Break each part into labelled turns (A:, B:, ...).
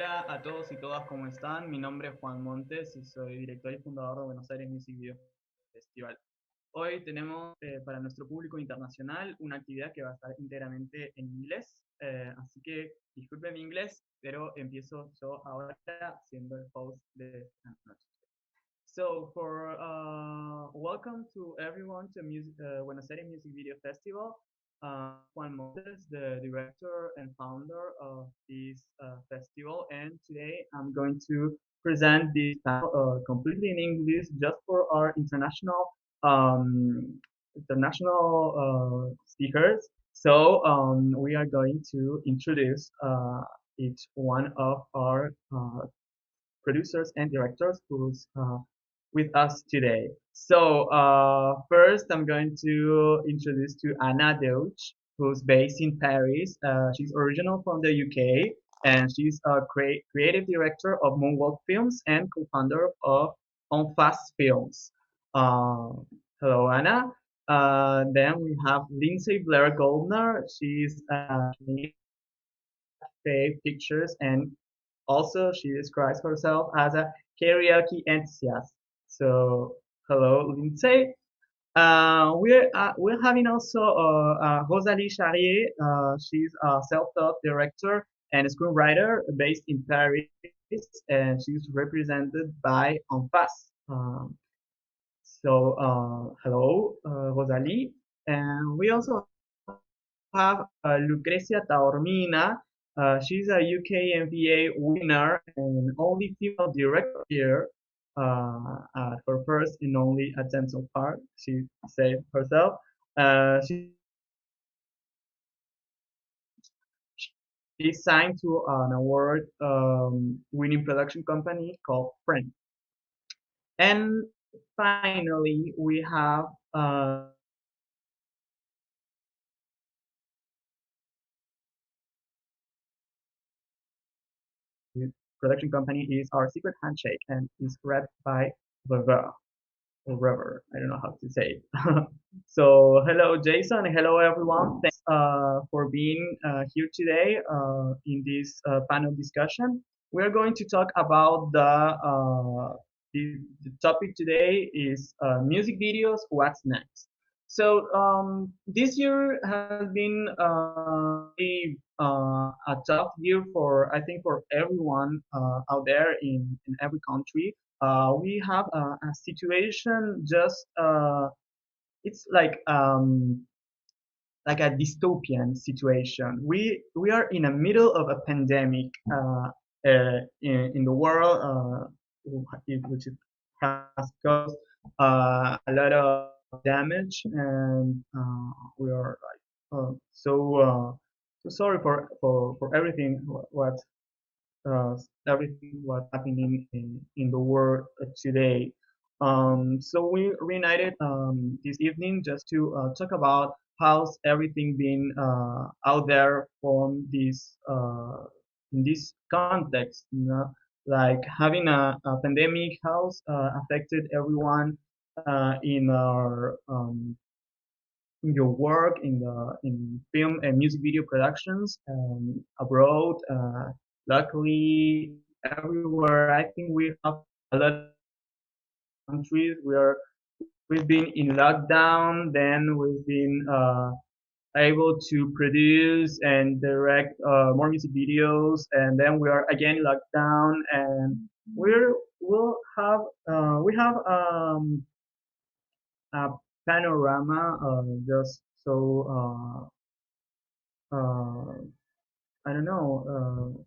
A: Hola a todos y todas, ¿cómo están? Mi nombre es Juan Montes y soy director y fundador de Buenos Aires Music Video Festival. Hoy tenemos para nuestro público internacional una actividad que va a estar íntegramente en inglés, así que disculpen mi inglés, pero empiezo yo ahora siendo el host de esta noche. So, welcome to everyone to Buenos Aires Music Video Festival. Juan Montes, the director and founder of this festival, and today I'm going to present this panel completely in English just for our international speakers. So we are going to introduce each one of our producers and directors who's with us today. So first, I'm going to introduce to Anna Deutsch, who's based in Paris. She's original from the UK, and she's a creative director of Moonwalk Films and co-founder of On Fast Films. Uh, Hello, Anna. Then we have Lindsay Blair Goeldber. She's pictures, and also she describes herself as a karaoke enthusiast. So hello, Lindsay. We're having also Rosalie Charrier. She's a self-taught director and screenwriter based in Paris, and she's represented by Enface. Hello, Rosalie. And we also have Lucrecia Taormina. She's a UK MBA winner and only female director here at her first and only attempt so far, she said herself. She's signed to an award winning production company called Friend. And finally, we have production company is Our Secret Handshake and is read by Buenos or River. I don't know how to say it. So hello, Jason. Hello, everyone. Thanks for being here today in this panel discussion. We are going to talk about the topic today is music videos. What's next? So this year has been a tough year for I think for everyone out there in every country. We have a situation just it's like a dystopian situation. We are in the middle of a pandemic in the world, which has caused a lot of damage, and we are like so sorry for everything uh, everything what's happening in the world today. So we reunited this evening just to talk about how's everything been out there from this in this context, you know, like having a pandemic, how's affected everyone in our in your work in film and music video productions abroad. Luckily, everywhere I think we have a lot of countries where we've been in lockdown, then we've been able to produce and direct more music videos, and then we are again locked down, and we'll have we have a panorama just so I don't know.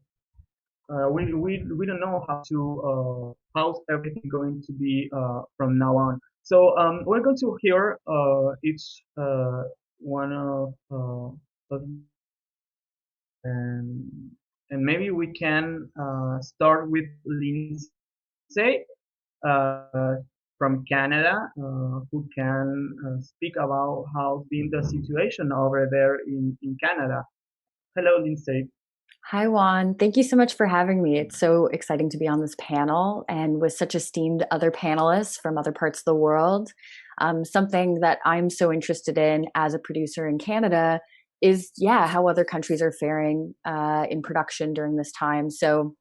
A: We don't know how to how's everything going to be from now on. So we're going to hear each one of and and maybe we can start with Lindsay uh, from Canada, who can speak about how's been the situation over there in Canada. Hello, Lindsay.
B: Hi, Juan. Thank you so much for having me. It's so exciting to be on this panel and with such esteemed other panelists from other parts of the world. Something that I'm so interested in as a producer in Canada is, yeah, how other countries are faring in production during this time. So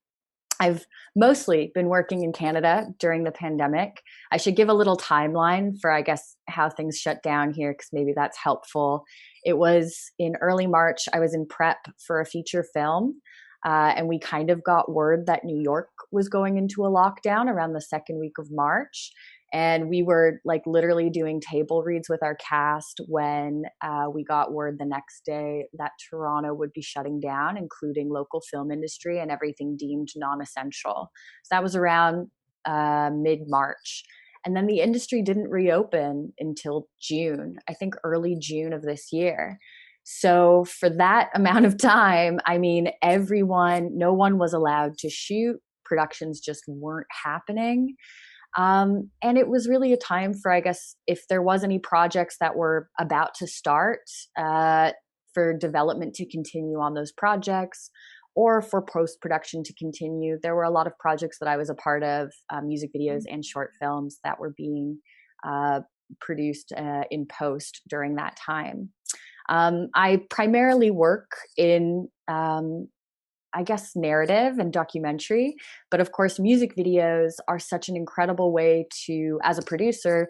B: I've mostly been working in Canada during the pandemic. I should give a little timeline for, I guess, how things shut down here, because maybe that's helpful. It was in early March. I was in prep for a feature film, and we kind of got word that New York was going into a lockdown around the second week of March. And we were like literally doing table reads with our cast when we got word the next day that Toronto would be shutting down, including local film industry and everything deemed non-essential. So that was around mid-March. And then the industry didn't reopen until June, I think early June of this year. So for that amount of time, I mean, no one was allowed to shoot. Productions just weren't happening. And it was really a time for, I guess, if there was any projects that were about to start, for development to continue on those projects, or for post-production to continue. There were a lot of projects that I was a part of, music videos and short films that were being produced in post during that time. I primarily work in I guess, narrative and documentary. But of course, music videos are such an incredible way to, as a producer,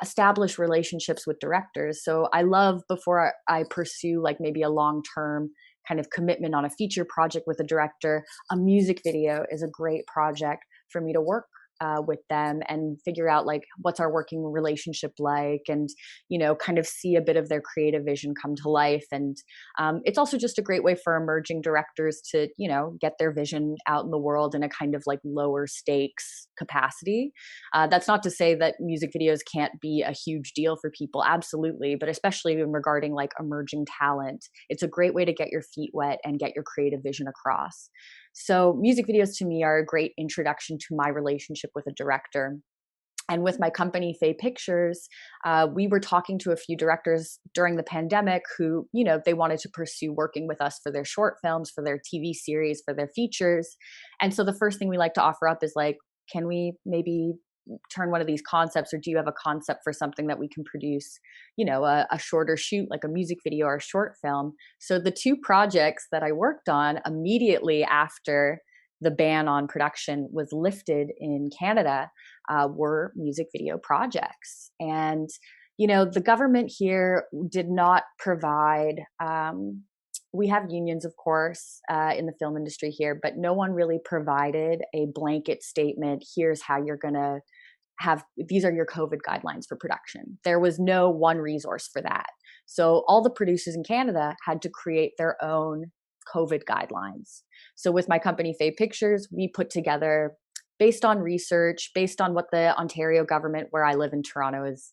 B: establish relationships with directors. So I love, before I pursue like maybe a long-term kind of commitment on a feature project with a director, a music video is a great project for me to work with them and figure out like what's our working relationship like, and kind of see a bit of their creative vision come to life. And it's also just a great way for emerging directors to get their vision out in the world in a kind of like lower stakes capacity. That's not to say that music videos can't be a huge deal for people, absolutely, but especially regarding like emerging talent, it's a great way to get your feet wet and get your creative vision across. So music videos to me are a great introduction to my relationship with a director. And with my company, Faye Pictures, we were talking to a few directors during the pandemic who, they wanted to pursue working with us for their short films, for their TV series, for their features. And so the first thing we like to offer up is like, can we maybe turn one of these concepts, or do you have a concept for something that we can produce, a shorter shoot, like a music video or a short film? So the two projects that I worked on immediately after the ban on production was lifted in Canada were music video projects. And, the government here did not provide, we have unions, of course, in the film industry here, but no one really provided a blanket statement. Here's how you're going to these are your COVID guidelines for production. There was no one resource for that. So all the producers in Canada had to create their own COVID guidelines. So with my company, Faye Pictures, we put together, based on research, based on what the Ontario government, where I live in Toronto, is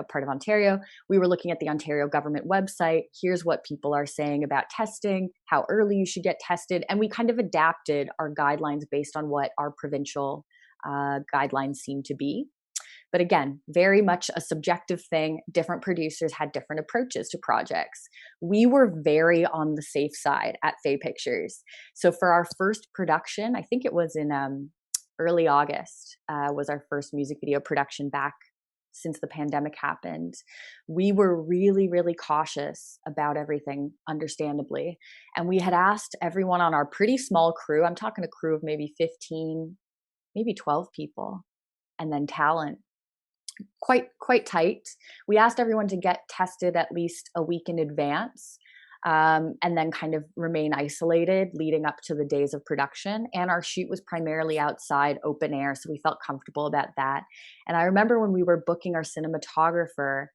B: part of Ontario, we were looking at the Ontario government website. Here's what people are saying about testing, how early you should get tested. And we kind of adapted our guidelines based on what our provincial guidelines seem to be. But again, very much a subjective thing. Different producers had different approaches to projects. We were very on the safe side at Faye Pictures. So for our first production, I think it was in early August, was our first music video production back since the pandemic happened. We were really, really cautious about everything, understandably. And we had asked everyone on our pretty small crew, I'm talking a crew of maybe 15, maybe 12 people, and then talent, quite tight. We asked everyone to get tested at least a week in advance, and then kind of remain isolated leading up to the days of production. And our shoot was primarily outside, open air, so we felt comfortable about that. And I remember when we were booking our cinematographer,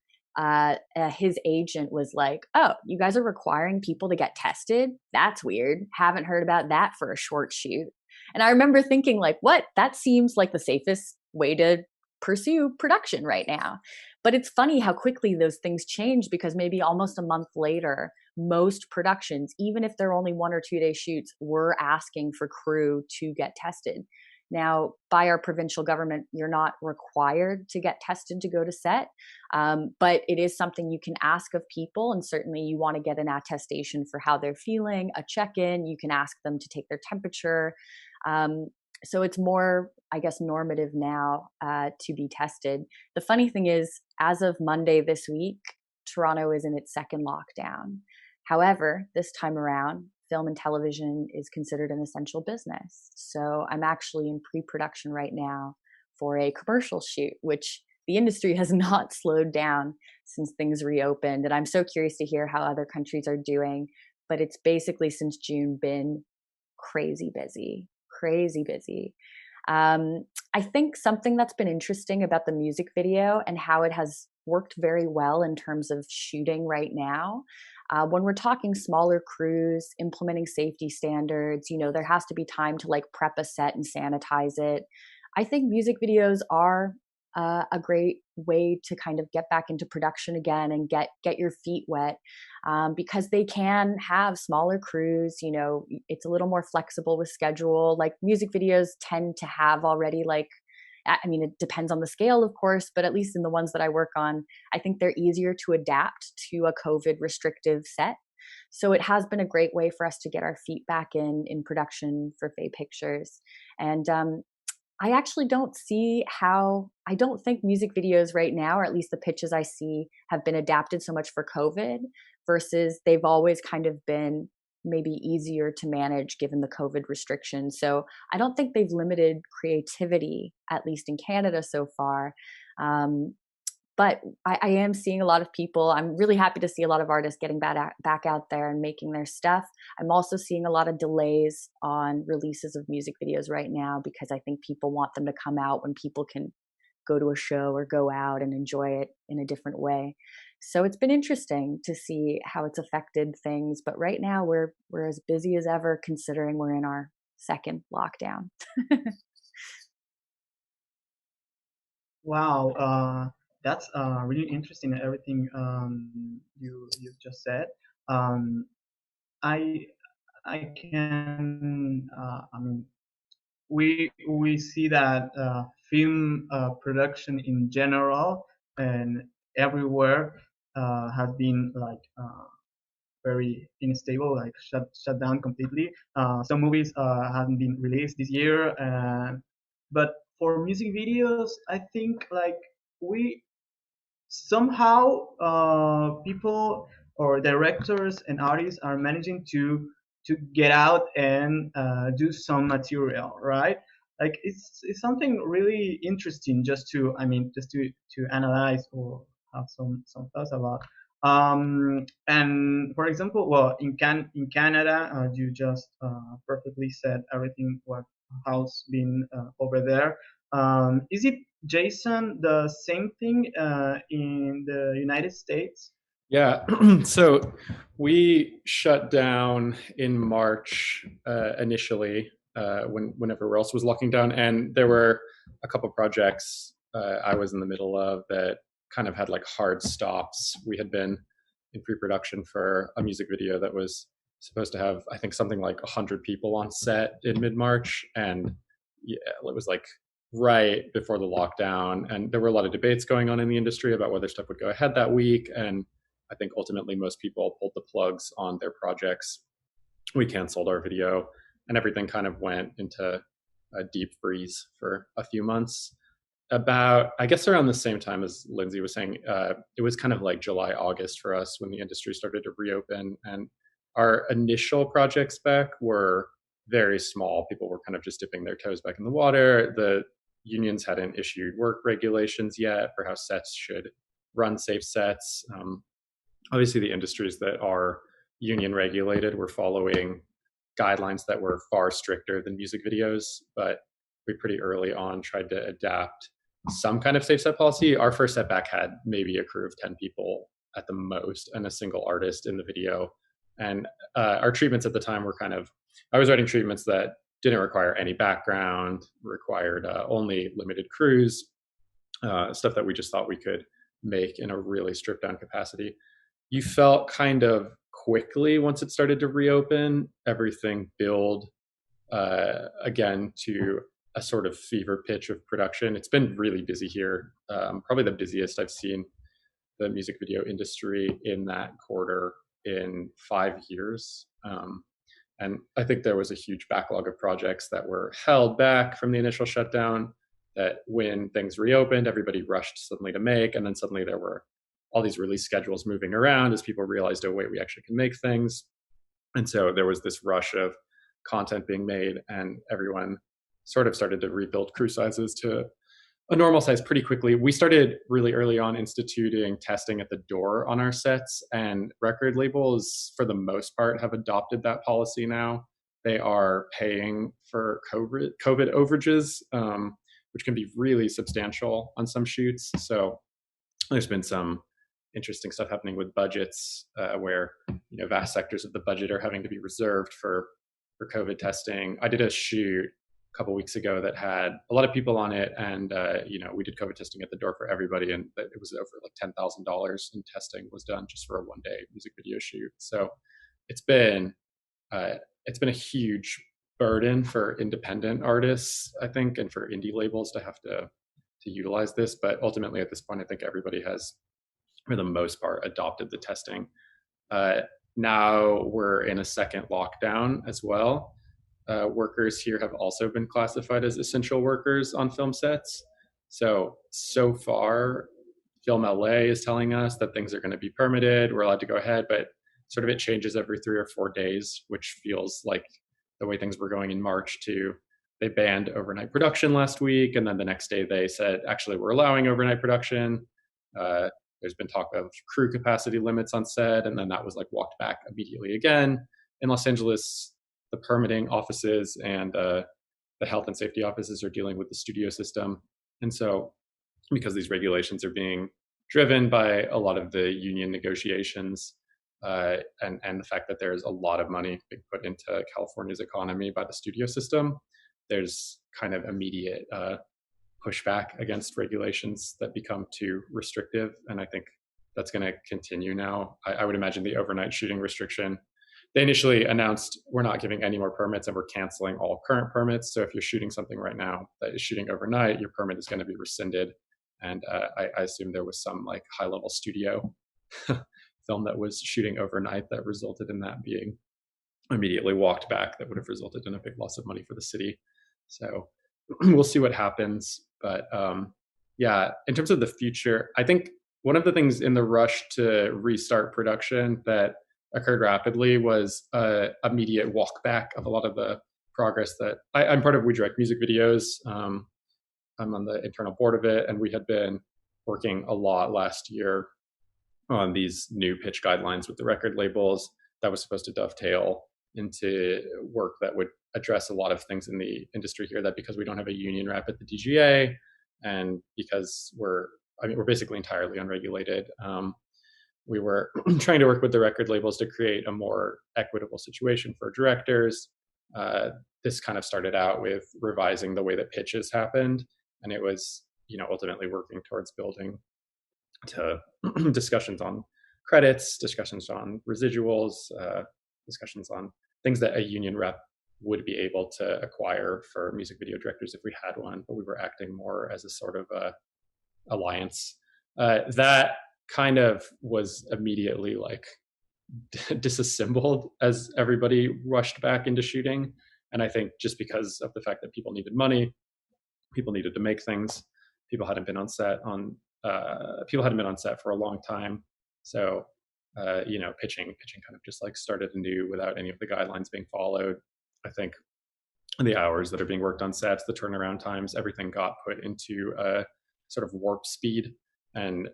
B: his agent was like, "Oh, you guys are requiring people to get tested? That's weird. Haven't heard about that for a short shoot." And I remember thinking like, what? That seems like the safest way to pursue production right now. But it's funny how quickly those things change, because maybe almost a month later, most productions, even if they're only 1 or 2 day shoots, were asking for crew to get tested. Now, by our provincial government, you're not required to get tested to go to set, but it is something you can ask of people. And certainly you want to get an attestation for how they're feeling, a check-in. You can ask them to take their temperature. So it's more, I guess, normative now to be tested. The funny thing is, as of Monday this week, Toronto is in its second lockdown. However, this time around, film and television is considered an essential business. So I'm actually in pre-production right now for a commercial shoot, which the industry has not slowed down since things reopened. And I'm so curious to hear how other countries are doing. But it's basically since June been crazy busy, crazy busy. I think something that's been interesting about the music video and how it has worked very well in terms of shooting right now. When we're talking smaller crews, implementing safety standards, there has to be time to like prep a set and sanitize it. I think music videos are a great way to kind of get back into production again and get your feet wet, because they can have smaller crews. It's a little more flexible with schedule. Like music videos tend to have already it depends on the scale, of course, but at least in the ones that I work on, I think they're easier to adapt to a COVID restrictive set. So it has been a great way for us to get our feet back in production for Faye Pictures. And I actually don't see how, I don't think music videos right now, or at least the pitches I see, have been adapted so much for COVID versus they've always kind of been maybe easier to manage given the COVID restrictions. So I don't think they've limited creativity, at least in Canada so far. But I am seeing a lot of people. I'm really happy to see a lot of artists getting back out there and making their stuff. I'm also seeing a lot of delays on releases of music videos right now because I think people want them to come out when people can go to a show or go out and enjoy it in a different way. So it's been interesting to see how it's affected things. But right now we're as busy as ever, considering we're in our second lockdown.
A: Wow, that's really interesting. Everything you just said. Um, I I can. I mean, we see that film production in general and everywhere has been like very unstable, like shut down completely. Some movies haven't been released this year, but for music videos, I think like we somehow people or directors and artists are managing to get out and do some material, right? Like it's something really interesting just to, I mean, just to analyze or have some thoughts about. And for example, well, in Canada, you just perfectly said everything what how's been over there. Is it, Jason, the same thing in the United States?
C: Yeah, so we shut down in March initially, when everywhere else was locking down, and there were a couple projects I was in the middle of that kind of had like hard stops. We had been in pre-production for a music video that was supposed to have, I think, something like 100 people on set in mid-March, and yeah, it was like right before the lockdown, and there were a lot of debates going on in the industry about whether stuff would go ahead that week, and I think ultimately most people pulled the plugs on their projects. We canceled our video, and everything kind of went into a deep freeze for a few months. About, I guess, around the same time as Lindsay was saying, it was kind of like July, August for us when the industry started to reopen. And our initial projects back were very small. People were kind of just dipping their toes back in the water. The unions hadn't issued work regulations yet for how sets should run safe sets. Obviously, the industries that are union regulated were following guidelines that were far stricter than music videos, but we pretty early on tried to adapt some kind of safe set policy. Our first setback had maybe a crew of 10 people at the most and a single artist in the video. And our treatments at the time were kind of, I was writing treatments that didn't require any background, required only limited crews, stuff that we just thought we could make in a really stripped down capacity. You felt kind of quickly once it started to reopen, everything build again to a sort of fever pitch of production. It's been really busy here, probably the busiest I've seen the music video industry in that quarter in 5 years. And I think there was a huge backlog of projects that were held back from the initial shutdown that when things reopened, everybody rushed suddenly to make, and then suddenly there were all these release schedules moving around as people realized, oh wait, we actually can make things. And so there was this rush of content being made, and everyone sort of started to rebuild crew sizes to a normal size pretty quickly. We started really early on instituting testing at the door on our sets, and record labels, for the most part, have adopted that policy now. They are paying for COVID overages, which can be really substantial on some shoots. So there's been some interesting stuff happening with budgets, where vast sectors of the budget are having to be reserved for COVID testing. I did a shoot a couple weeks ago that had a lot of people on it, and we did COVID testing at the door for everybody, and it was over like $10,000 in testing was done just for a one-day music video shoot. So it's been a huge burden for independent artists, I think, and for indie labels to have to utilize this. But ultimately, at this point, I think everybody has, for the most part, adopted the testing. Now we're in a second lockdown as well. Workers here have also been classified as essential workers on film sets. So far, Film LA is telling us that things are going to be permitted. We're allowed to go ahead, but sort of it changes every 3 or 4 days, which feels like the way things were going in March too. They banned overnight production last week, and then the next day they said, actually, we're allowing overnight production. There's been talk of crew capacity limits on set, and then that was like walked back immediately again. In Los Angeles, the permitting offices and the health and safety offices are dealing with the studio system. And so because these regulations are being driven by a lot of the union negotiations, and the fact that there's a lot of money being put into California's economy by the studio system, there's kind of immediate pushback against regulations that become too restrictive. And I think that's going to continue now. I would imagine the overnight shooting restriction, they initially announced we're not giving any more permits and we're canceling all current permits. So if you're shooting something right now that is shooting overnight, your permit is going to be rescinded. And I assume there was some like high-level studio film that was shooting overnight that resulted in that being immediately walked back. That would have resulted in a big loss of money for the city. So we'll see what happens. But yeah, in terms of the future, I think one of the things in the rush to restart production that occurred rapidly was immediate walk back of a lot of the progress that I'm part of. We direct music videos. I'm on the internal board of it, and we had been working a lot last year on these new pitch guidelines with the record labels that was supposed to dovetail into work that would address a lot of things in the industry here, that because we don't have a union rep at the DGA, and because we're basically entirely unregulated, we were trying to work with the record labels to create a more equitable situation for directors. This kind of started out with revising the way that pitches happened, and it was ultimately working towards building to discussions on credits, discussions on residuals, discussions on things that a union rep would be able to acquire for music video directors if we had one, but we were acting more as a sort of a alliance. That kind of was immediately like disassembled as everybody rushed back into shooting. And I think just because of the fact that people needed money, people needed to make things, people hadn't been on set for a long time. So pitching kind of just like started anew without any of the guidelines being followed. I think the hours that are being worked on sets, the turnaround times, everything got put into a sort of warp speed. And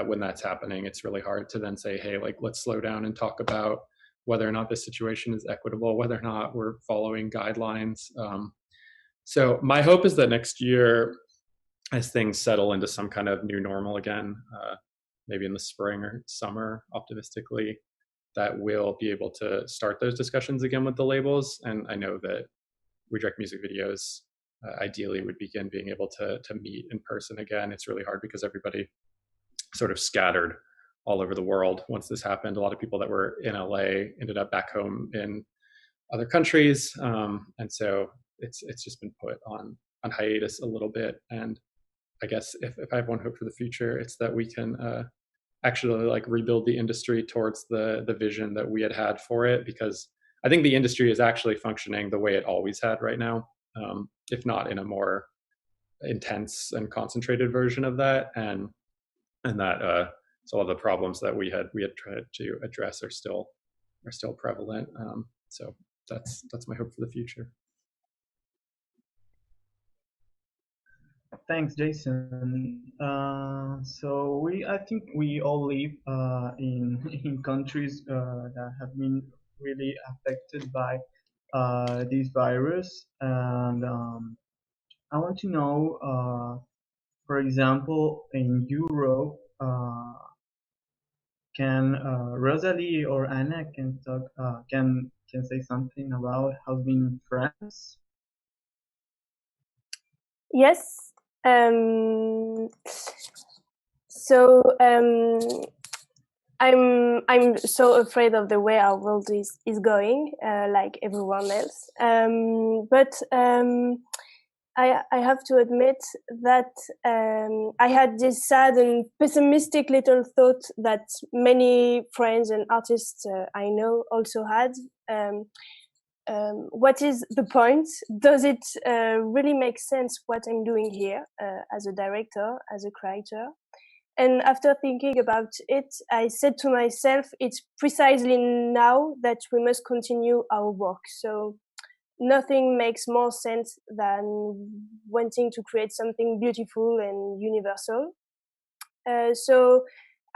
C: when that's happening, it's really hard to then say, hey, like, let's slow down and talk about whether or not this situation is equitable, whether or not we're following guidelines. So my hope is that next year, as things settle into some kind of new normal again, maybe in the spring or summer, optimistically, that we'll be able to start those discussions again with the labels. And I know that We Direct Music Videos ideally would begin being able to meet in person again. It's really hard because everybody sort of scattered all over the world once this happened. A lot of people that were in LA ended up back home in other countries. And so it's just been put on hiatus a little bit. And I guess if I have one hope for the future, it's that we can actually like rebuild the industry towards the vision that we had for it, because I think the industry is actually functioning the way it always had right now, if not in a more intense and concentrated version of that. And that so all the problems that we had tried to address are still still prevalent. So that's my hope for the future.
A: Thanks, Jason. So I think we all live in in countries that have been really affected by this virus, and I want to know, for example, in Europe, can Rosalie or Anna can say something about how's been in France?
D: Yes. So I'm so afraid of the way our world is going, like everyone else. But I have to admit that I had this sad and pessimistic little thought that many friends and artists I know also had. What is the point? Does it really make sense what I'm doing here as a director, as a creator? And after thinking about it, I said to myself, it's precisely now that we must continue our work. So nothing makes more sense than wanting to create something beautiful and universal. So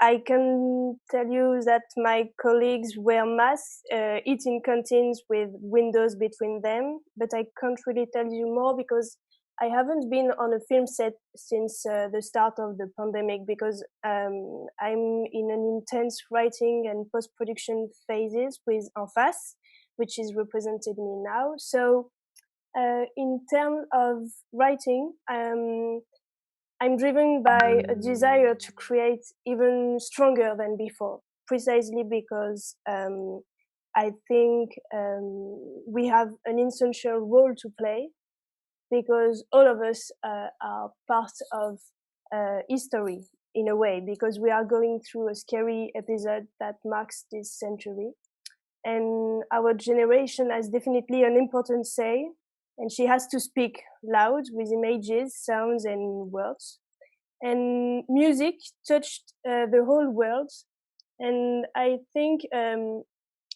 D: I can tell you that my colleagues wear masks, eat in canteens with windows between them, but I can't really tell you more because I haven't been on a film set since the start of the pandemic because I'm in an intense writing and post-production phases with En Face, which is represented me now. So in terms of writing, I'm driven by a desire to create even stronger than before, precisely because I think we have an essential role to play because all of us are part of history in a way, because we are going through a scary episode that marks this century. And our generation has definitely an important say, and she has to speak loud with images, sounds, and words. And music touched the whole world, and I think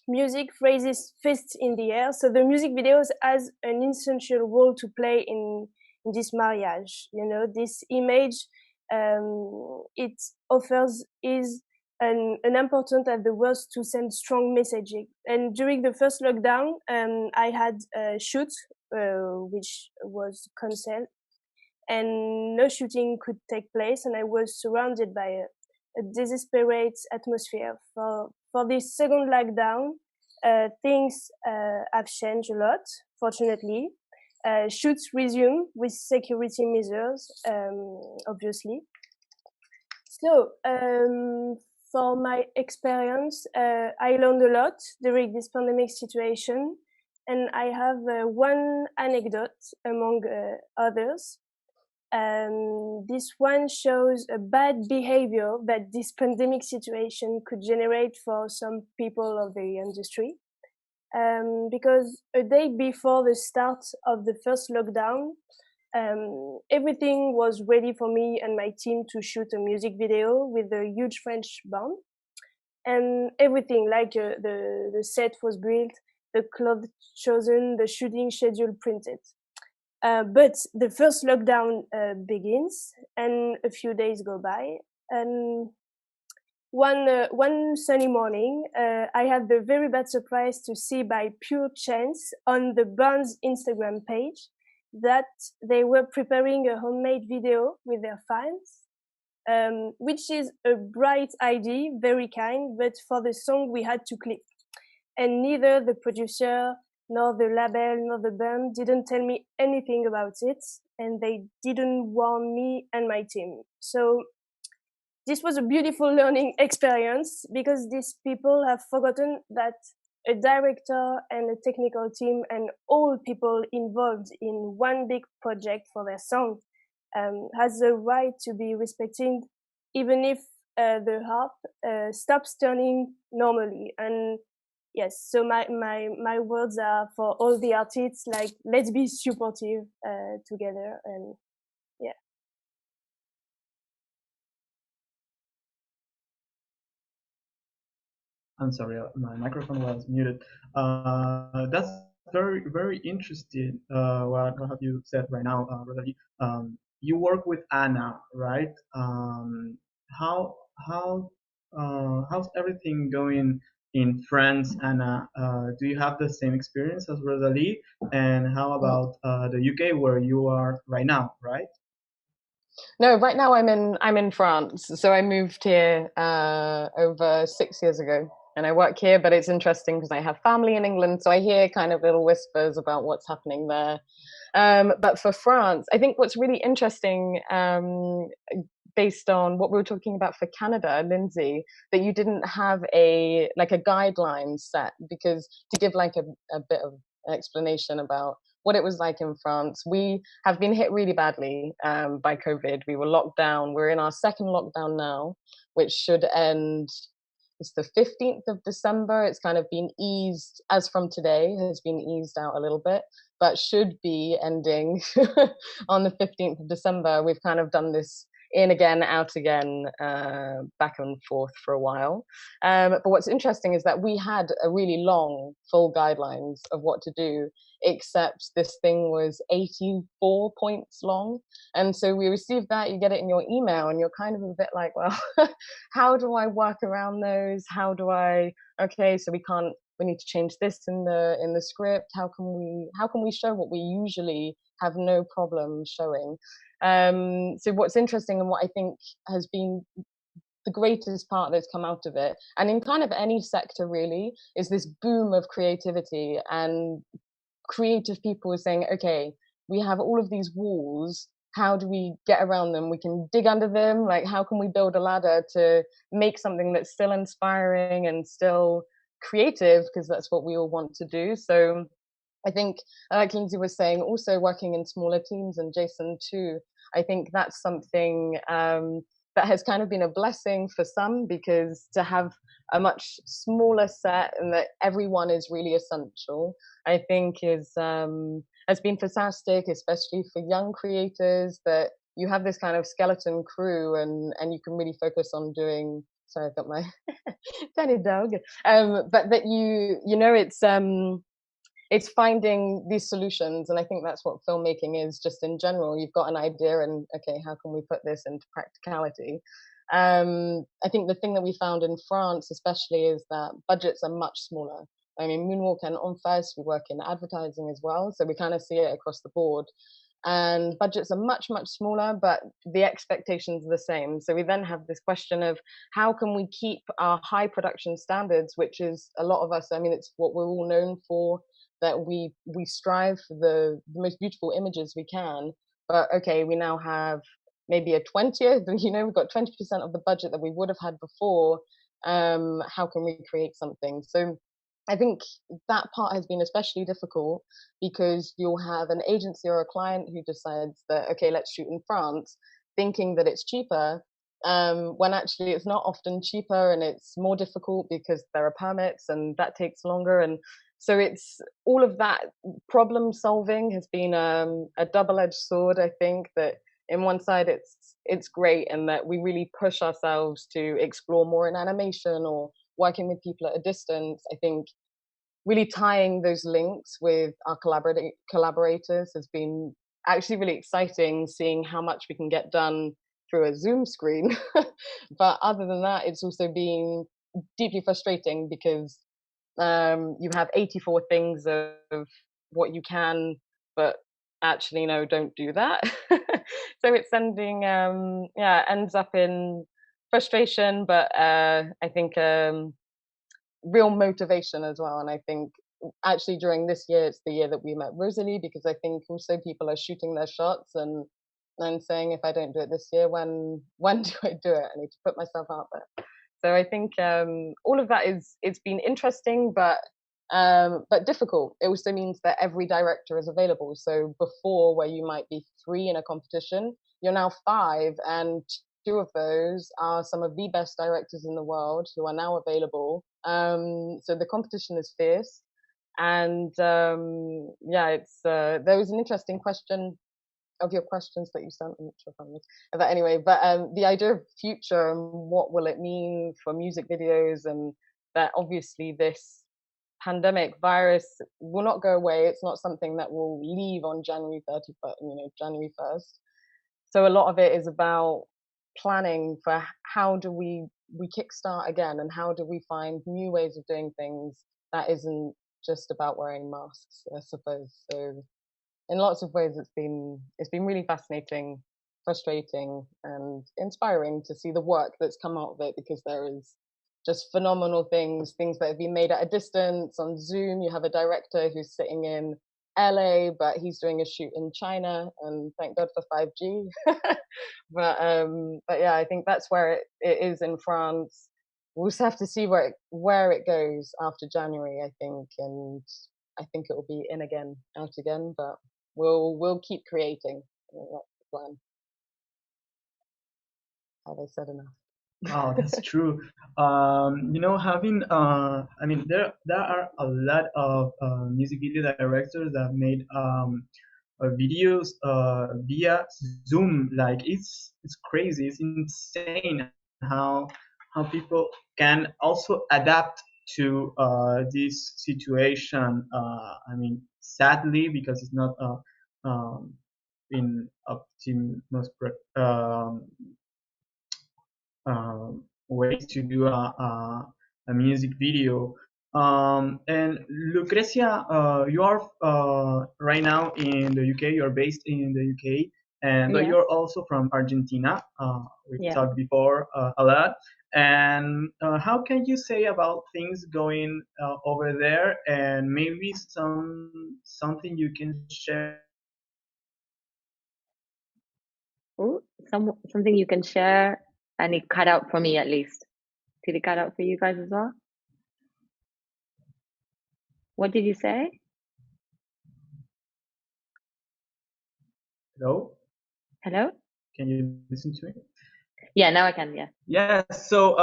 D: music raises fists in the air. So the music videos has an essential role to play in this marriage. You know, this image it offers is an important at the words to send strong messaging. And during the first lockdown, I had a shoot which was cancelled, and no shooting could take place, and I was surrounded by a desperate atmosphere. For this second lockdown, things have changed a lot, fortunately. Shoots resume with security measures, obviously. So, for my experience, I learned a lot during this pandemic situation, and I have one anecdote among others. This one shows a bad behavior that this pandemic situation could generate for some people of the industry. Because a day before the start of the first lockdown, everything was ready for me and my team to shoot a music video with a huge French band. And everything, like the set was built, the clothes chosen, the shooting schedule printed. But the first lockdown begins, and a few days go by. And one sunny morning, I had the very bad surprise to see by pure chance on the band's Instagram page that they were preparing a homemade video with their fans, which is a bright idea, very kind, but for the song we had to clip. And neither the producer, nor the label, nor the band didn't tell me anything about it, and they didn't warn me and my team. So this was a beautiful learning experience because these people have forgotten that a director and a technical team and all people involved in one big project for their song has the right to be respected, even if the harp stops turning normally. And yes, so my words are for all the artists, like, let's be supportive together. And yeah.
A: I'm sorry, my microphone was muted. That's very interesting. What have you said right now, Rosalie? You work with Anna, right? How how how's everything going in France, Anna? Do you have the same experience as Rosalie? And how about the UK, where you are right now, right?
E: No, right now I'm in France. So I moved here over 6 years ago, and I work here. But it's interesting because I have family in England, so I hear kind of little whispers about what's happening there. But for France, I think what's really interesting, based on what we were talking about for Canada, Lindsay, that you didn't have a guideline set, because to give like a bit of explanation about what it was like in France, we have been hit really badly by COVID. We were locked down. We're in our second lockdown now, which should end. It's the 15th of December. It's kind of been eased, as from today, has been eased out a little bit, but should be ending on the 15th of December. We've kind of done this in again, out again, back and forth for a while. But what's interesting is that we had a really long, full guidelines of what to do, except this thing was 84 points long. And so we received that, you get it in your email, and you're kind of a bit like, well, how do I work around those? How do I, okay, so we need to change this in the script. How can we show what we usually have no problem showing? So what's interesting, and what I think has been the greatest part that's come out of it, and in kind of any sector really, is this boom of creativity, and creative people are saying, okay, we have all of these walls, how do we get around them? We can dig under them. Like, how can we build a ladder to make something that's still inspiring and still creative, because that's what we all want to do. So I think, like Lindsay was saying, also working in smaller teams, and Jason too, I think that's something that has kind of been a blessing for some, because to have a much smaller set and that everyone is really essential, I think has been fantastic, especially for young creators, that you have this kind of skeleton crew, and you can really focus on doing. Sorry, I've got my tiny dog. But that it's finding these solutions, and I think that's what filmmaking is, just in general. You've got an idea, and okay, how can we put this into practicality? I think the thing that we found in France especially is that budgets are much smaller. I mean, Moonwalk and On First, we work in advertising as well, so we kind of see it across the board. And budgets are much, much smaller, but the expectations are the same. So we then have this question of how can we keep our high production standards, which is a lot of us, I mean, it's what we're all known for, that we strive for the most beautiful images we can. But okay, we now have maybe a 20th, we've got 20% of the budget that we would have had before. How can we create something? So I think that part has been especially difficult, because you'll have an agency or a client who decides that, okay, let's shoot in France, thinking that it's cheaper, when actually it's not often cheaper, and it's more difficult because there are permits and that takes longer. And so it's all of that problem solving has been a double-edged sword. I think that in one side it's great, and that we really push ourselves to explore more in animation or working with people at a distance. I think really tying those links with our collaborators has been actually really exciting, seeing how much we can get done through a Zoom screen. But other than that, it's also been deeply frustrating, because you have 84 things of what you can, but actually, no, don't do that. So it's ends up in frustration, but I think real motivation as well. And I think actually during this year, it's the year that we met Rosalie, because I think also people are shooting their shots and saying, if I don't do it this year, when do I do it? I need to put myself out there. So I think all of that it's been interesting, but difficult. It also means that every director is available. So before, where you might be 3 in a competition, you're now 5, and 2 of those are some of the best directors in the world who are now available. So the competition is fierce. And it's there was an interesting question of your questions that you sent. I'm not sure if I missed. But anyway, the idea of future and what will it mean for music videos, and that obviously this pandemic virus will not go away. It's not something that will leave on January 31st, January 1st. So a lot of it is about planning for how do we kickstart again, and how do we find new ways of doing things that isn't just about wearing masks, I suppose. So in lots of ways, it's been really fascinating, frustrating, and inspiring to see the work that's come out of it, because there is just phenomenal things that have been made at a distance on Zoom. You have a director who's sitting in LA, but he's doing a shoot in China, and thank God for 5G. but yeah, I think that's where it is in France. We'll just have to see where it goes after January, I think, and I think it will be in again, out again, but we'll keep creating. I think that's the plan. Have I said enough?
A: Oh, that's true. Having I mean, there are a lot of music video directors that made videos via Zoom. Like it's crazy. It's insane how people can also adapt to this situation. I mean, sadly, because it's not in optimal ways to do a music video. And Lucrecia, you are right now in the UK. You're based in the UK, and but
B: Yeah.
A: you're also from Argentina. We
B: Yeah.
A: talked before a lot. And how can you say about things going over there, and maybe something you can share?
F: Ooh, something you can share, and it cut out for me at least. Did it cut out for you guys as well? What did you say?
A: Hello,
F: Hello?
A: can you listen to me?
F: Yeah, now I can, yeah.
A: Yeah. So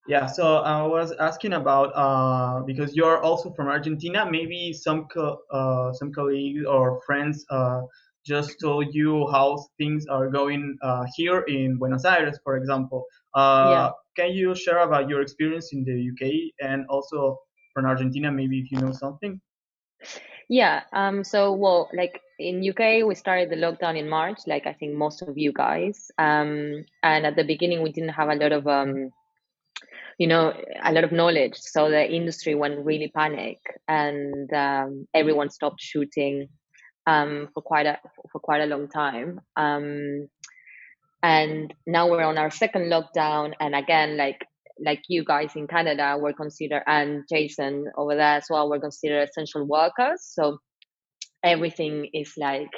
A: yeah, so I was asking about because you're also from Argentina. Maybe some colleagues or friends just told you how things are going here in Buenos Aires, for example.
F: Yeah.
A: Can you share about your experience in the UK and also from Argentina? Maybe if you know something.
F: Yeah, so well, like in UK, we started the lockdown in March, like I think most of you guys. And at the beginning, we didn't have a lot of a lot of knowledge, so the industry went really panic, and everyone stopped shooting for quite a long time. And now we're on our second lockdown, and again, like you guys in Canada, we're considered, and Jason over there as well, we're considered essential workers. So everything is like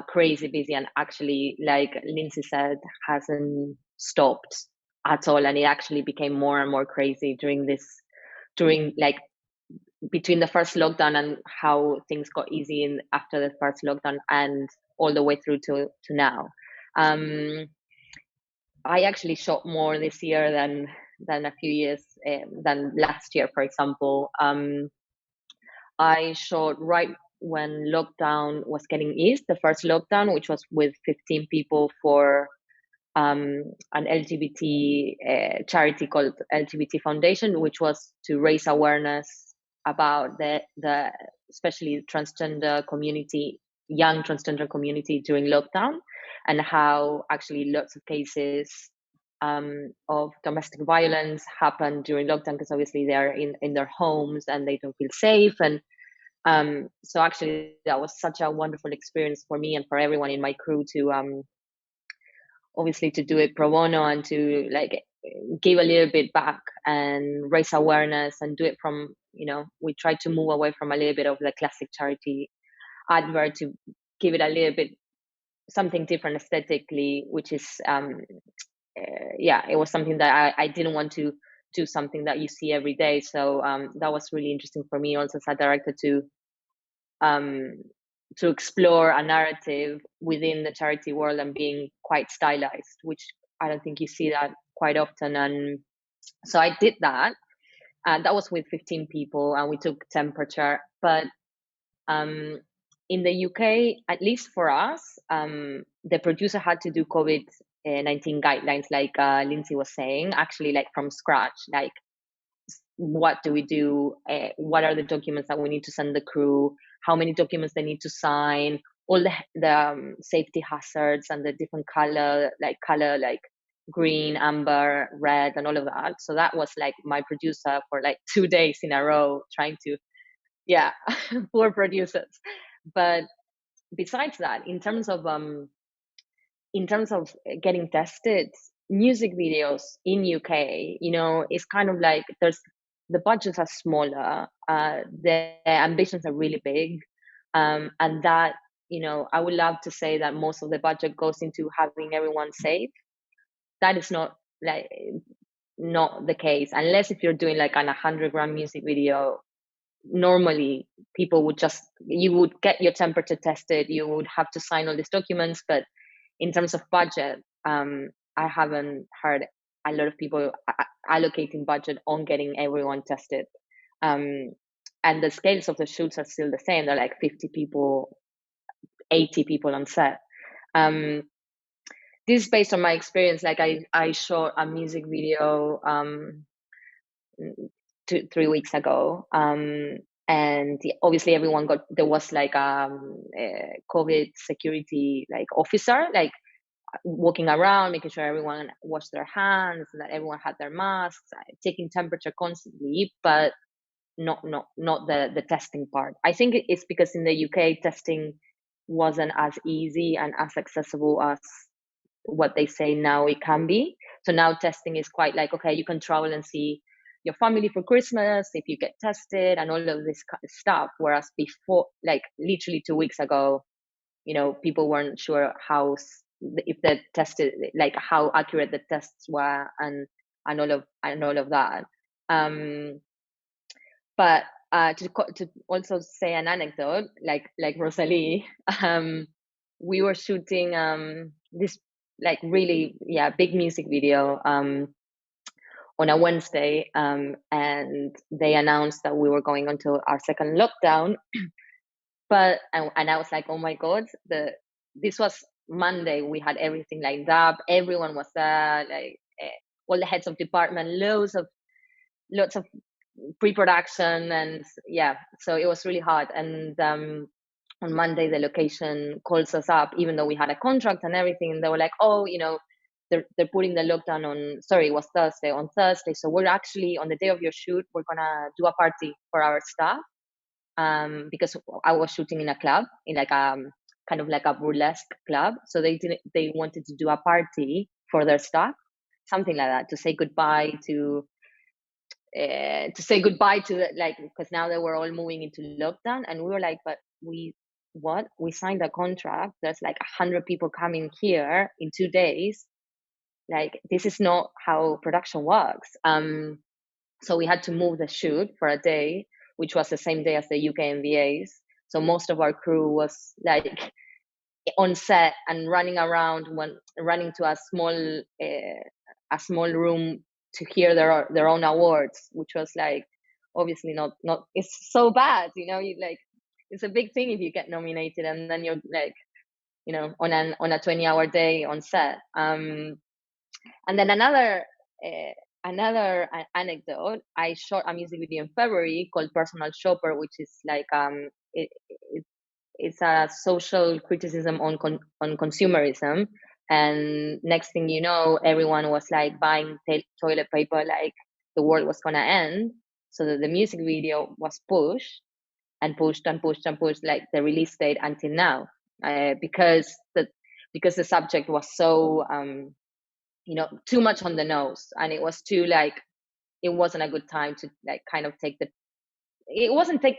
F: crazy busy, and actually, like Lindsay said, hasn't stopped at all, and it actually became more and more crazy during like between the first lockdown and how things got easy in after the first lockdown and all the way through to now. I actually shot more this year than a few years than last year, for example. I shot right when lockdown was getting eased, the first lockdown, which was with 15 people for an LGBT charity called LGBT Foundation, which was to raise awareness about the especially transgender community, young transgender community during lockdown, and how actually lots of cases of domestic violence happen during lockdown, because obviously they're in their homes and they don't feel safe. And so actually that was such a wonderful experience for me and for everyone in my crew to obviously to do it pro bono and to like give a little bit back and raise awareness and do it from, we try to move away from a little bit of the classic charity advert to give it a little bit something different aesthetically, which is it was something that I didn't want to do something that you see every day. So that was really interesting for me also as a director to explore a narrative within the charity world and being quite stylized, which I don't think you see that quite often. And so I did that. That was with 15 people, and we took temperature. But in the UK, at least for us, the producer had to do COVID 19 guidelines, like Lindsay was saying, actually like from scratch, like what do we do? What are the documents that we need to send the crew? How many documents they need to sign? All the safety hazards and the different color like green, amber, red, and all of that. So that was like my producer for like 2 days in a row trying to, yeah, poor producers. But besides that, in terms of getting tested, music videos in UK, you know, it's kind of like the budgets are smaller, the ambitions are really big, and that, you know, I would love to say that most of the budget goes into having everyone safe. That is not the case, unless if you're doing like an 100-gram music video. Normally people would you would get your temperature tested, you would have to sign all these documents, but in terms of budget, I haven't heard a lot of people allocating budget on getting everyone tested, and the scales of the shoots are still the same. They're like 50 people, 80 people on set. This is based on my experience. Like I shot a music video 3 weeks ago, and obviously everyone there was like a COVID security like officer like walking around, making sure everyone washed their hands, that everyone had their masks, taking temperature constantly, but not the testing part. I think it's because in the UK testing wasn't as easy and as accessible as what they say now it can be. So now testing is quite like, okay, you can travel and see your family for Christmas if you get tested and all of this kind of stuff. Whereas before, like literally 2 weeks ago, you know, people weren't sure if the tested, like how accurate the tests were and all of that. But to also say an anecdote, like Rosalie, we were shooting this like really big music video on a Wednesday, and they announced that we were going into our second lockdown. But and I was like, oh my god, this was Monday. We had everything lined up. Everyone was there, like all the heads of department, lots of pre-production, and so it was really hard. And on Monday, the location calls us up, even though we had a contract and everything. And they were like, oh, you know, they're putting the lockdown on. Sorry, it was Thursday. On Thursday, so we're actually on the day of your shoot, we're gonna do a party for our staff. Because I was shooting in a club, in like kind of like a burlesque club. So they wanted to do a party for their staff, something like that, to say goodbye to like, because now they were all moving into lockdown, and we were like, but we signed a contract. There's like 100 people coming here in 2 days. Like, this is not how production works. So we had to move the shoot for a day, which was the same day as the UK MVAs. So most of our crew was like on set and running around, running to a small room to hear their own awards, which was like obviously not. It's so bad, you know. You like, it's a big thing if you get nominated and then you're like, you know, on a 20-hour day on set. And then another anecdote, I shot a music video in February called Personal Shopper, which is like it's a social criticism on consumerism. And next thing you know, everyone was like buying toilet paper, like the world was gonna end. So that the music video was pushed and pushed and pushed and pushed, like the release date until now, because the subject was so you know, too much on the nose, and it was too like, it wasn't a good time to like kind of take the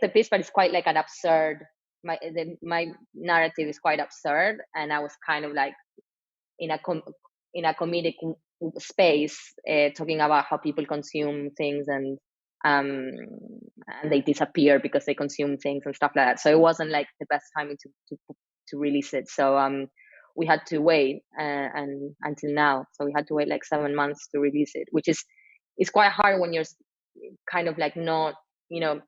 F: piss, but it's quite like an absurd. My narrative is quite absurd, and I was kind of like in a comedic space, talking about how people consume things and they disappear because they consume things and stuff like that. So it wasn't like the best timing to release it. So we had to wait and until now. So we had to wait like 7 months to release it, which is quite hard when you're kind of like not, you know,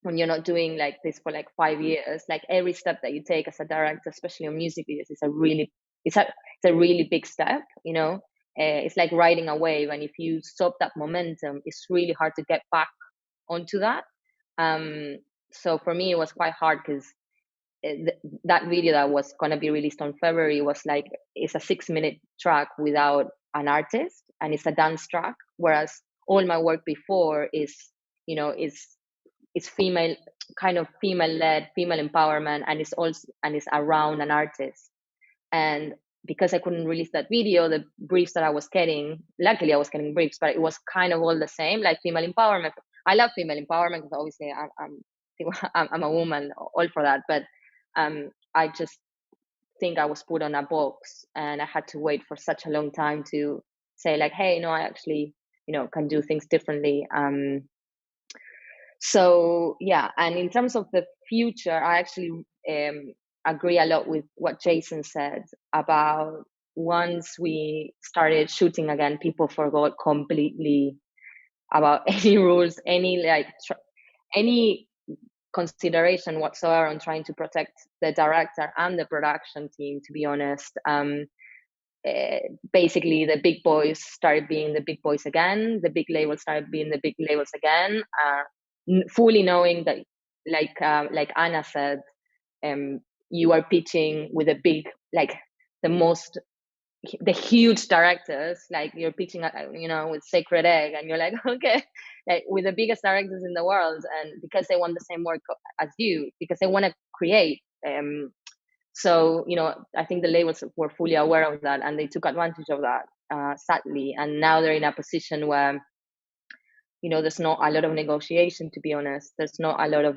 F: when you're not doing like this for like 5 years. Like every step that you take as a director, especially on music videos, is a really it's a really big step, you know. It's like riding a wave, and if you stop that momentum, it's really hard to get back onto that. So for me, it was quite hard because that video that was going to be released on February was like, it's a 6-minute track without an artist, and it's a dance track, whereas all my work before is, you know, it's female, kind of female led, female empowerment, and it's around an artist. And because I couldn't release that video, the briefs that I was getting, luckily I was getting briefs, but it was kind of all the same, like female empowerment. I love female empowerment because obviously I'm a woman, all for that. But I just think I was put on a box, and I had to wait for such a long time to say like, hey, no, I actually, you know, can do things differently. So yeah, and in terms of the future, I actually agree a lot with what Jason said about once we started shooting again, people forgot completely about any rules, any like any consideration whatsoever on trying to protect the director and the production team, to be honest. Basically the big boys started being the big boys again, the big labels started being the big labels again, fully knowing that, like Anna said, you are pitching with a big, like the huge directors, like you're pitching, you know, with Sacred Egg, and you're like, okay, like with the biggest directors in the world, and because they want the same work as you, because they want to create. So, you know, I think the labels were fully aware of that, and they took advantage of that, sadly. And now they're in a position where, you know, there's not a lot of negotiation, to be honest. There's not a lot of,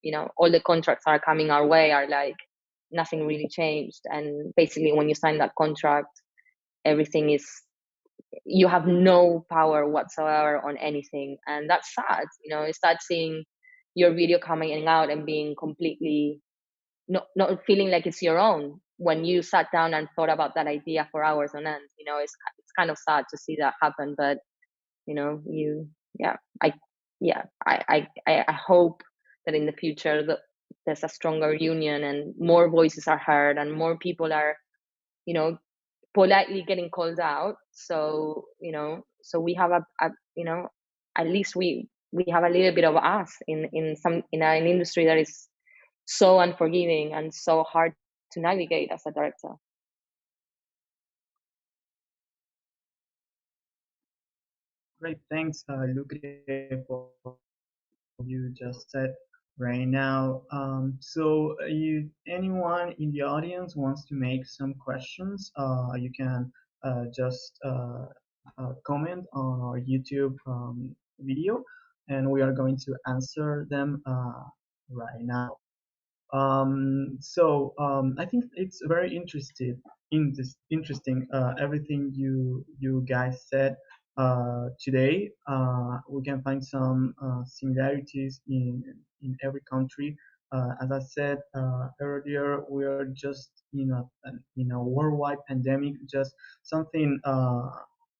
F: you know, all the contracts are coming our way are like, nothing really changed. And basically when you sign that contract, everything is, you have no power whatsoever on anything. And that's sad, you know. You start seeing your video coming out and being completely not feeling like it's your own when you sat down and thought about that idea for hours on end. You know, it's kind of sad to see that happen. But you know, I hope that in the future that there's a stronger union and more voices are heard and more people are, you know, politely getting called out. So, you know, so we have a you know, at least we have a little bit of us in an industry that is so unforgiving and so hard to navigate as a director.
A: Great, thanks, Lucrecia, for what you just said right now. So, anyone in the audience wants to make some questions, you can just comment on our YouTube video, and we are going to answer them right now. I think it's very interesting everything you guys said today. We can find some similarities in every country. As I said earlier, we are just in a worldwide pandemic, just something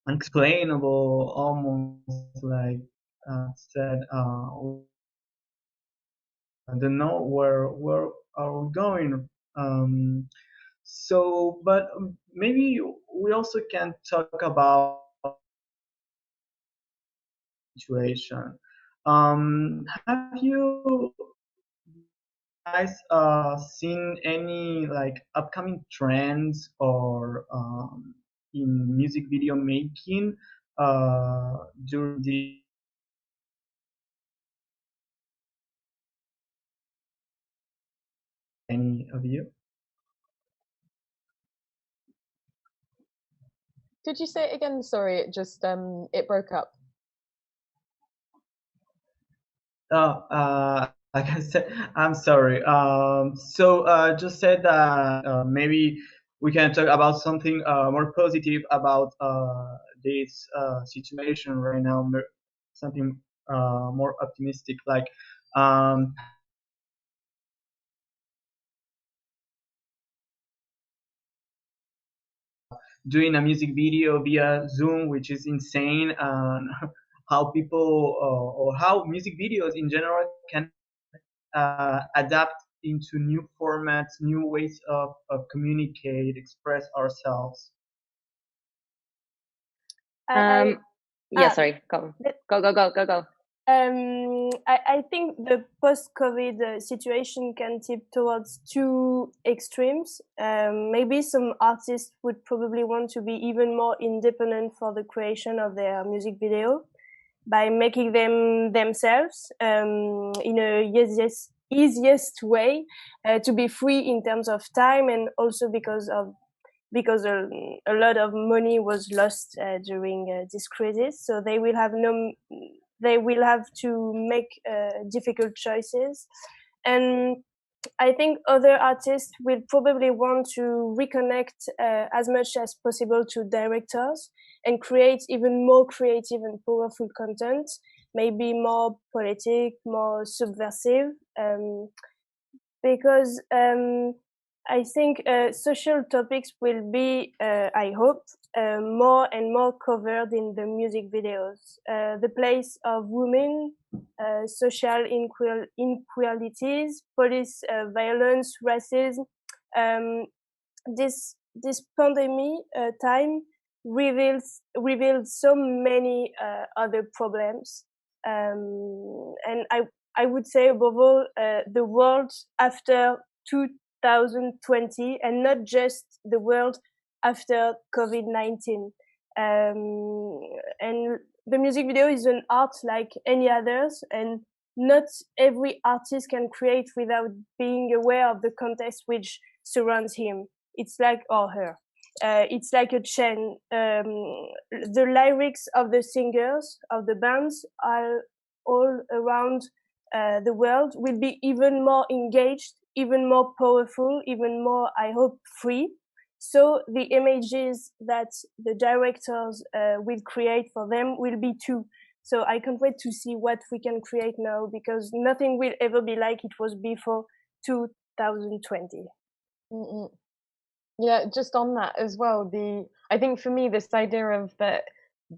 A: unexplainable, almost like said. I don't know where are we going. But maybe we also can talk about situation. Have you guys seen any like upcoming trends or in music video making during the any of you?
E: Did you say it again? Sorry, it just it broke up.
A: Like I said, I'm sorry. Just said that maybe we can talk about something more positive about this situation right now, something more optimistic, like um, doing a music video via Zoom, which is insane, and how people or how music videos in general can adapt into new formats, new ways of communicate, express ourselves?
D: I,
F: Yeah,
D: ah,
F: sorry. Go.
D: let-
F: Go.
D: I think the post-COVID situation can tip towards two extremes. Maybe some artists would probably want to be even more independent for the creation of their music video by making them themselves in a easiest way to be free in terms of time, and also because a lot of money was lost during this crisis. So they will have to make difficult choices. And I think other artists will probably want to reconnect as much as possible to directors and create even more creative and powerful content, maybe more politic, more subversive, because I think social topics will be, I hope, more and more covered in the music videos. The place of women, social inequalities, police violence, racism. This pandemic time revealed so many other problems, and I would say above all the world after 2020, and not just the world after COVID-19. And the music video is an art like any others, and not every artist can create without being aware of the context which surrounds him. It's like, or her. It's like a chain. The lyrics of the singers, of the bands, are all around the world will be even more engaged, even more powerful, even more, I hope, free. So the images that the directors will create for them will be too. So I can't wait to see what we can create now, because nothing will ever be like it was before 2020.
E: Mm-mm. Yeah, just on that as well, I think for me, this idea of that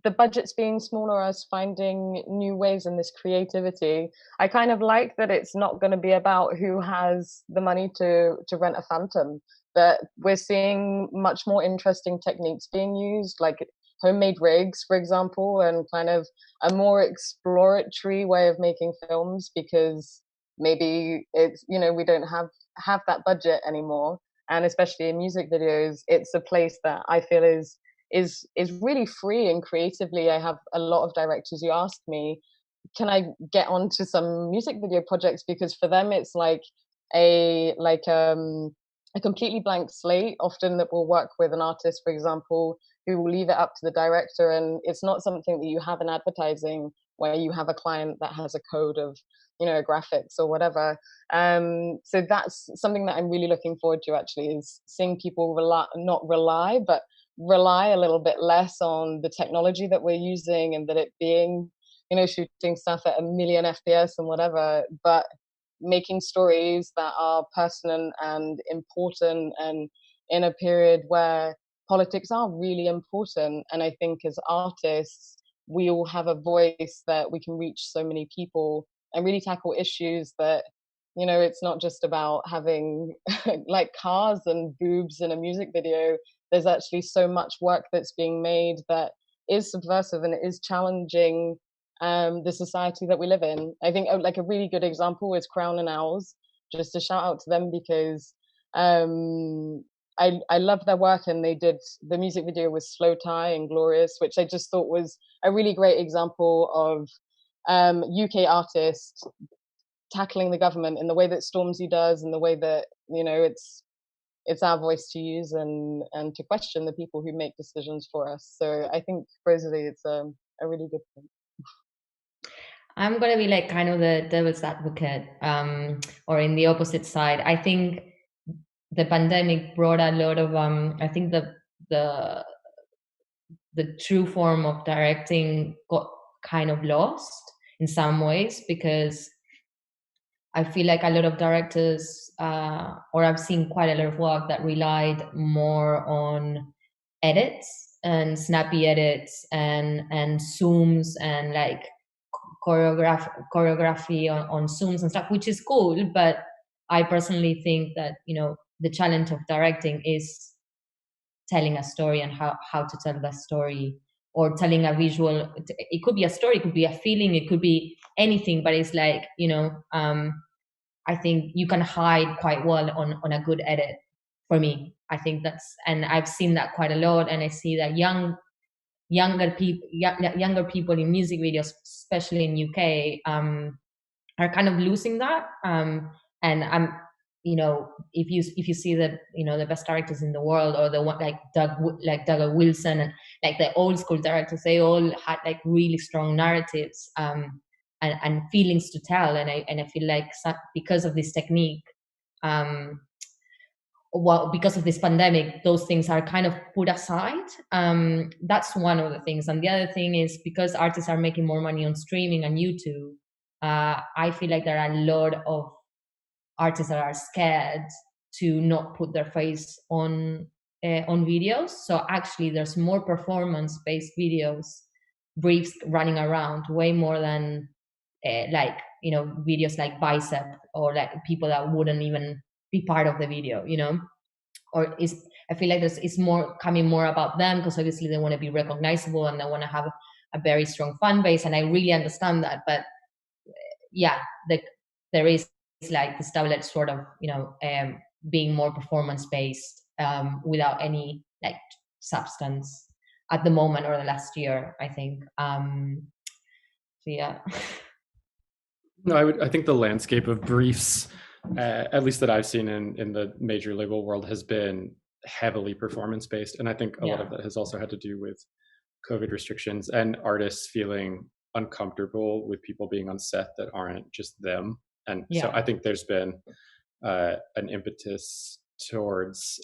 E: the budgets being smaller, us finding new ways in this creativity, I kind of like that it's not going to be about who has the money to rent a phantom, that we're seeing much more interesting techniques being used, like homemade rigs, for example, and kind of a more exploratory way of making films, because maybe it's, we don't have that budget anymore. And especially in music videos, it's a place that I feel is really free and creatively. I have a lot of directors who ask me, can I get onto some music video projects? Because for them it's like a completely blank slate, often, that will work with an artist, for example, who will leave it up to the director, and it's not something that you have in advertising where you have a client that has a code of graphics or whatever. So that's something that I'm really looking forward to, actually, is seeing people rely a little bit less on the technology that we're using, and that it being, shooting stuff at 1 million FPS and whatever, but making stories that are personal and important, and in a period where politics are really important. And I think as artists, we all have a voice that we can reach so many people and really tackle issues that, it's not just about having like cars and boobs in a music video. There's actually so much work that's being made that is subversive and is challenging the society that we live in. I think like a really good example is Crown and Owls, just to shout out to them, because I love their work, and they did the music video with Slow Tie and Glorious, which I just thought was a really great example of UK artists tackling the government in the way that Stormzy does, and the way that it's our voice to use and to question the people who make decisions for us. So I think, Rosalie, it's a really good thing.
G: I'm gonna be like kind of the devil's advocate, or in the opposite side. I think the pandemic brought a lot of I think the true form of directing got kind of lost in some ways, because I feel like a lot of directors, or I've seen quite a lot of work that relied more on edits and snappy edits and zooms and like choreography on zooms and stuff, which is cool, but I personally think that, you know, the challenge of directing is telling a story and how to tell that story, or telling a visual. It could be a story, it could be a feeling, it could be anything, but it's like, you know, I think you can hide quite well on a good edit. For me, I think that's, and I've seen that quite a lot, and I see that younger people in music videos, especially in UK, are kind of losing that. And I'm, you know, if you see the, you know, the best directors in the world, or the one like Doug Wilson, and like the old school directors, they all had like really strong narratives and feelings to tell. And I feel like because of this technique, well, because of this pandemic, those things are kind of put aside. That's one of the things. And the other thing is, because artists are making more money on streaming and YouTube, I feel like there are a lot of artists that are scared to not put their face on videos. So actually, there's more performance-based videos, briefs running around, way more than like, you know, videos like Bicep, or like people that wouldn't even be part of the video, you know. Or is, I feel like it's more coming more about them, because obviously they want to be recognizable and they want to have a very strong fan base, and I really understand that. But yeah, there is like this double-edged sort of, you know, being more performance based without any like substance at the moment, or the last year, I think. So yeah.
C: No, I think the landscape of briefs, at least that I've seen in the major label world, has been heavily performance based, and I think a lot of that has also had to do with COVID restrictions and artists feeling uncomfortable with people being on set that aren't just them. And so I think there's been an impetus towards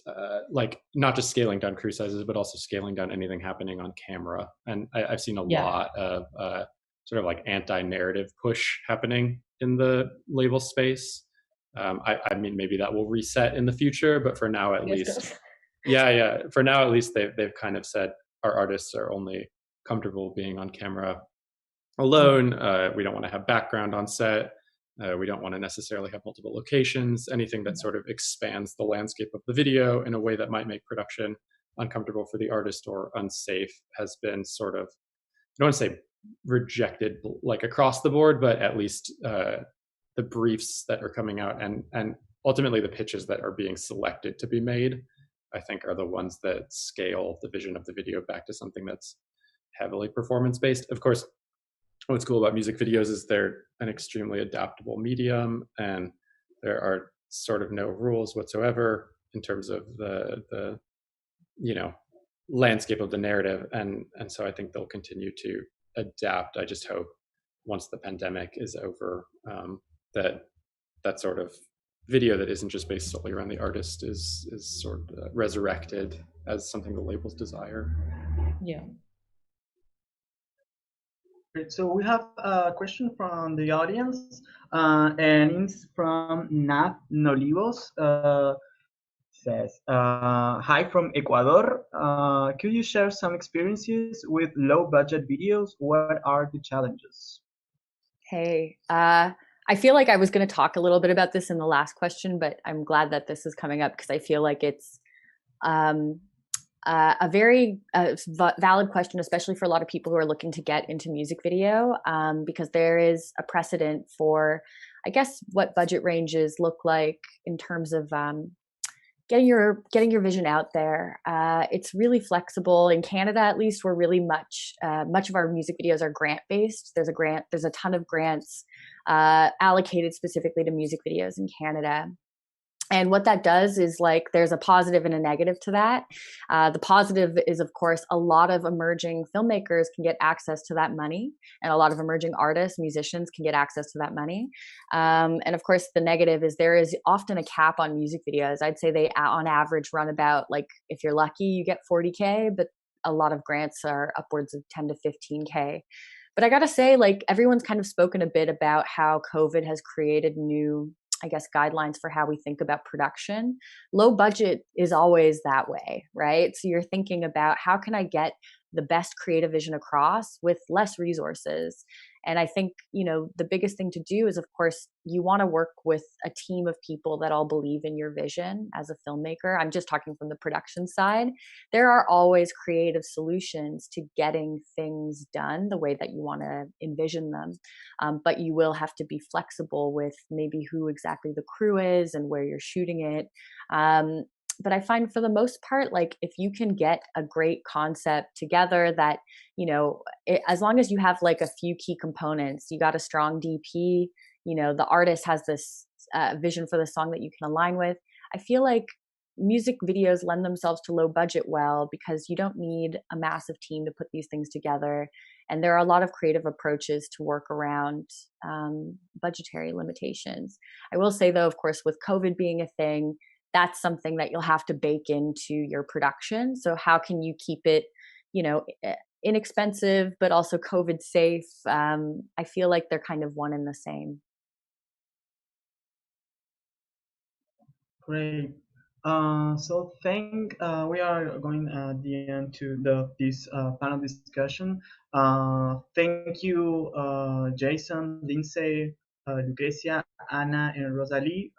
C: like not just scaling down crew sizes, but also scaling down anything happening on camera. And I've seen a lot of sort of like anti-narrative push happening in the label space. I mean, maybe that will reset in the future, but for now, at least, for now at least, they've kind of said our artists are only comfortable being on camera alone. We don't want to have background on set. We don't want to necessarily have multiple locations. Anything that sort of expands the landscape of the video in a way that might make production uncomfortable for the artist or unsafe has been sort of, I don't want to say rejected like across the board, but at least the briefs that are coming out and ultimately the pitches that are being selected to be made, I think, are the ones that scale the vision of the video back to something that's heavily performance based. Of course, what's cool about music videos is they're an extremely adaptable medium, and there are sort of no rules whatsoever in terms of the you know, landscape of the narrative, and so I think they'll continue to adapt. I just hope once the pandemic is over, that sort of video that isn't just based solely around the artist is sort of resurrected as something the labels desire.
G: Yeah.
A: So we have a question from the audience, and it's from Nat Nolivos. Says, hi from Ecuador. Could you share some experiences with low budget videos? What are the challenges?
B: Hey, I feel like I was going to talk a little bit about this in the last question, but I'm glad that this is coming up because I feel like it's a very valid question, especially for a lot of people who are looking to get into music video, because there is a precedent for, I guess, what budget ranges look like in terms of getting your vision out there. It's really flexible. In Canada, at least, we're really much of our music videos are grant based. There's a ton of grants allocated specifically to music videos in Canada. And what that does is, like, there's a positive and a negative to that. The positive is, of course, a lot of emerging filmmakers can get access to that money, and a lot of emerging artists, musicians can get access to that money. And of course, the negative is there is often a cap on music videos. I'd say they, on average, run about, like, if you're lucky, you get 40K, but a lot of grants are upwards of 10 to 15K. But I gotta say, like, everyone's kind of spoken a bit about how COVID has created new, I guess, guidelines for how we think about production. Low budget is always that way, right? So you're thinking about, how can I get the best creative vision across with less resources? And I think, the biggest thing to do is, of course, you want to work with a team of people that all believe in your vision as a filmmaker. I'm just talking from the production side. There are always creative solutions to getting things done the way that you want to envision them. But you will have to be flexible with maybe who exactly the crew is and where you're shooting it. But I find for the most part, like if you can get a great concept together that, as long as you have like a few key components, you got a strong DP, the artist has this vision for the song that you can align with. I feel like music videos lend themselves to low budget well, because you don't need a massive team to put these things together. And there are a lot of creative approaches to work around budgetary limitations. I will say though, of course, with COVID being a thing, that's something that you'll have to bake into your production. So how can you keep it, inexpensive, but also COVID safe? I feel like they're kind of one and the same.
A: Great. So we are going at the end to this panel discussion. Thank you, Jason, Lindsay, Lucrecia, Anna, and Rosalie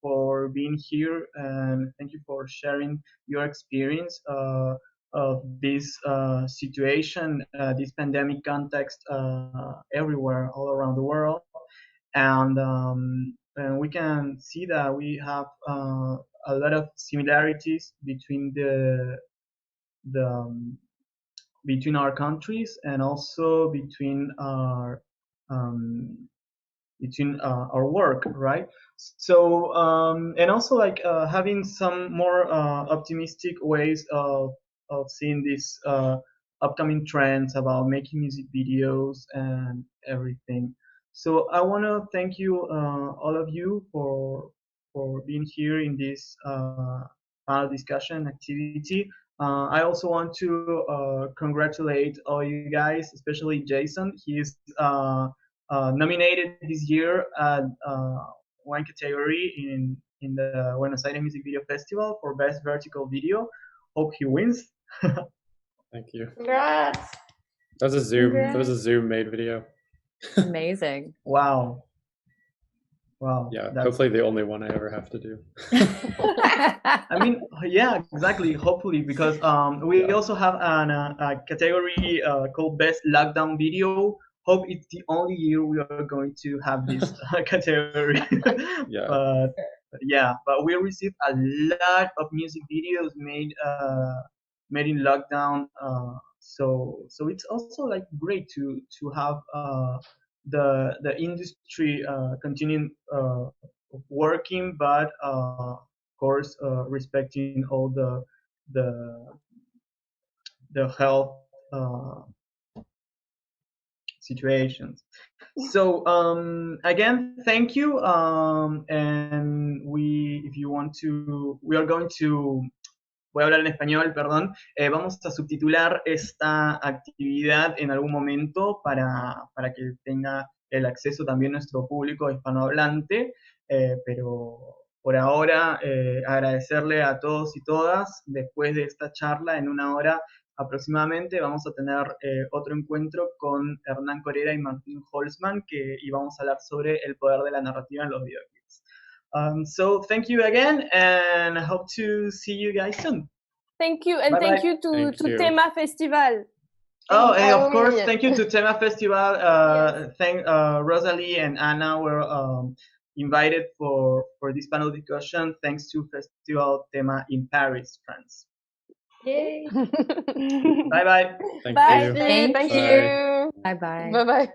A: for being here, and thank you for sharing your experience of this situation, this pandemic context everywhere, all around the world. And we can see that we have a lot of similarities between between our countries, and also between our work, right? So and also like having some more optimistic ways of seeing these upcoming trends about making music videos and everything. So I want to thank you, all of you, for being here in this panel discussion activity. I also want to congratulate all you guys, especially Jason. He's nominated this year at one category in the Buenos Aires Music Video Festival for Best Vertical Video. Hope he wins.
C: Thank you.
G: Congrats.
C: That was a Zoom. That was a Zoom made video.
B: Amazing.
A: Wow.
C: Yeah, hopefully the only one I ever have to do.
A: I mean, yeah, exactly. Hopefully, because we also have a category called Best Lockdown Video. Hope it's the only year we are going to have this category.
C: Yeah.
A: But we received a lot of music videos made in lockdown. So it's also like great to have the industry continuing working, but of course respecting all the health situations. So again, thank you, and if you want to, we are going to, voy a hablar en español, perdón. Vamos a subtitular esta actividad en algún momento para que tenga el acceso también nuestro público hispanohablante, pero por ahora agradecerle a todos y todas. Después de esta charla, en una hora aproximadamente, vamos a tener otro encuentro con Hernán Corera y Martín Holzman, y vamos a hablar sobre el poder de la narrativa en los videoclips. So thank you again, and I hope to see you guys soon.
D: Thank you, and
A: Bye-bye.
D: thank you to Tema Festival.
A: Oh, and of course, thank you to Tema Festival. Yes. Thank Rosalie and Anna were invited for this panel discussion. Thanks to Festival Tema in Paris, France.
G: Yay!
A: Bye-bye.
C: Thank
D: Bye.
C: you.
B: Thank
E: Thank
B: you.
E: you.
B: Bye-bye.
E: Bye-bye.